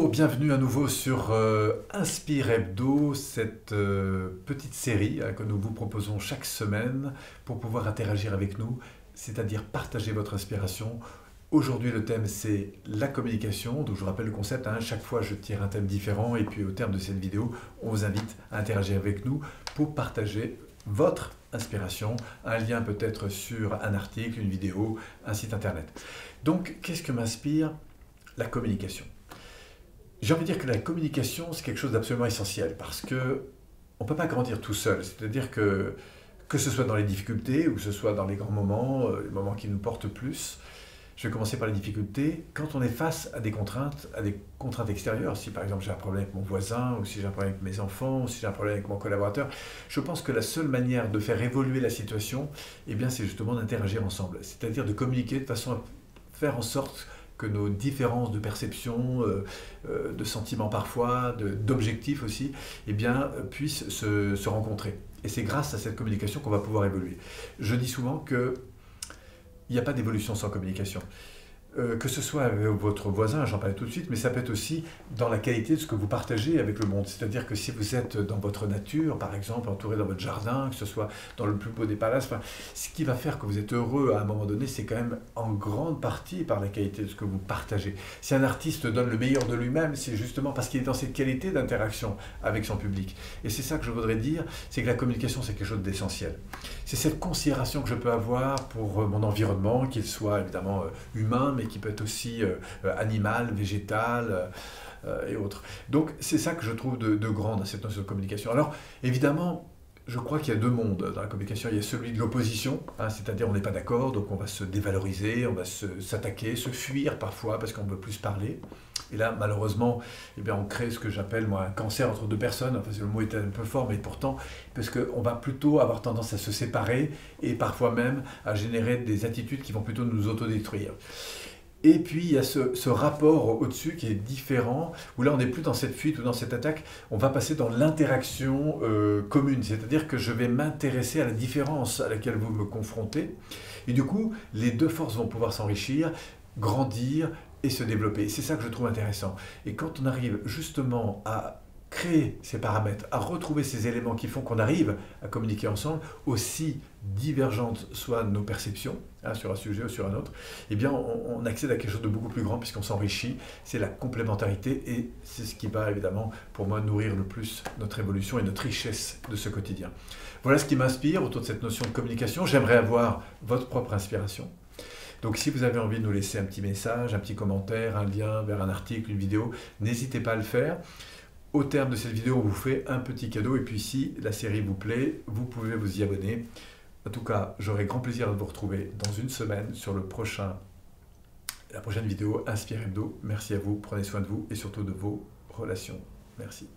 Bonjour, bienvenue à nouveau sur Inspire Hebdo, cette petite série que nous vous proposons chaque semaine pour pouvoir interagir avec nous, c'est-à-dire partager votre inspiration. Aujourd'hui, le thème, c'est la communication. Donc, je vous rappelle le concept, chaque fois, je tire un thème différent et puis au terme de cette vidéo, on vous invite à interagir avec nous pour partager votre inspiration, un lien peut-être sur un article, une vidéo, un site internet. Donc, qu'est-ce que m'inspire la communication? J'ai envie de dire que la communication, c'est quelque chose d'absolument essentiel parce que on ne peut pas grandir tout seul. C'est-à-dire que ce soit dans les difficultés ou que ce soit dans les grands moments, les moments qui nous portent plus, je vais commencer par les difficultés. Quand on est face à des contraintes extérieures, si par exemple j'ai un problème avec mon voisin, ou si j'ai un problème avec mes enfants, ou si j'ai un problème avec mon collaborateur, je pense que la seule manière de faire évoluer la situation, eh bien, c'est justement d'interagir ensemble. C'est-à-dire de communiquer de façon à faire en sorte que nos différences de perception, de sentiments parfois, d'objectifs aussi, eh bien, puissent se rencontrer. Et c'est grâce à cette communication qu'on va pouvoir évoluer. Je dis souvent qu'il n'y a pas d'évolution sans communication. Que ce soit avec votre voisin, j'en parlais tout de suite, mais ça peut être aussi dans la qualité de ce que vous partagez avec le monde. C'est-à-dire que si vous êtes dans votre nature, par exemple, entouré dans votre jardin, que ce soit dans le plus beau des palaces, ce qui va faire que vous êtes heureux à un moment donné, c'est quand même en grande partie par la qualité de ce que vous partagez. Si un artiste donne le meilleur de lui-même, c'est justement parce qu'il est dans cette qualité d'interaction avec son public. Et c'est ça que je voudrais dire, c'est que la communication, c'est quelque chose d'essentiel. C'est cette considération que je peux avoir pour mon environnement, qu'il soit évidemment humain, mais qui peut être aussi animal, végétal et autres. Donc c'est ça que je trouve de grand dans cette notion de communication. Alors évidemment, je crois qu'il y a deux mondes dans la communication. Il y a celui de l'opposition, c'est-à-dire on n'est pas d'accord, donc on va se dévaloriser, on va s'attaquer, se fuir parfois parce qu'on ne veut plus se parler. Et là, malheureusement, eh bien, on crée ce que j'appelle moi un cancer entre deux personnes. Enfin, le mot est un peu fort, mais pourtant, parce qu'on va plutôt avoir tendance à se séparer et parfois même à générer des attitudes qui vont plutôt nous autodétruire. Et puis il y a ce rapport au-dessus qui est différent, où là on n'est plus dans cette fuite ou dans cette attaque, on va passer dans l'interaction commune, c'est-à-dire que je vais m'intéresser à la différence à laquelle vous me confrontez, et du coup les deux forces vont pouvoir s'enrichir, grandir et se développer. C'est ça que je trouve intéressant. Et quand on arrive justement à créer ces paramètres, à retrouver ces éléments qui font qu'on arrive à communiquer ensemble, aussi divergentes soient nos perceptions sur un sujet ou sur un autre, eh bien on accède à quelque chose de beaucoup plus grand puisqu'on s'enrichit, c'est la complémentarité et c'est ce qui va évidemment pour moi nourrir le plus notre évolution et notre richesse de ce quotidien. Voilà ce qui m'inspire autour de cette notion de communication. J'aimerais avoir votre propre inspiration. Donc si vous avez envie de nous laisser un petit message, un petit commentaire, un lien vers un article, une vidéo, n'hésitez pas à le faire. Au terme de cette vidéo, on vous fait un petit cadeau et puis si la série vous plaît, vous pouvez vous y abonner. En tout cas, j'aurai grand plaisir de vous retrouver dans une semaine sur la prochaine vidéo Inspire Hebdo. Merci à vous, prenez soin de vous et surtout de vos relations. Merci.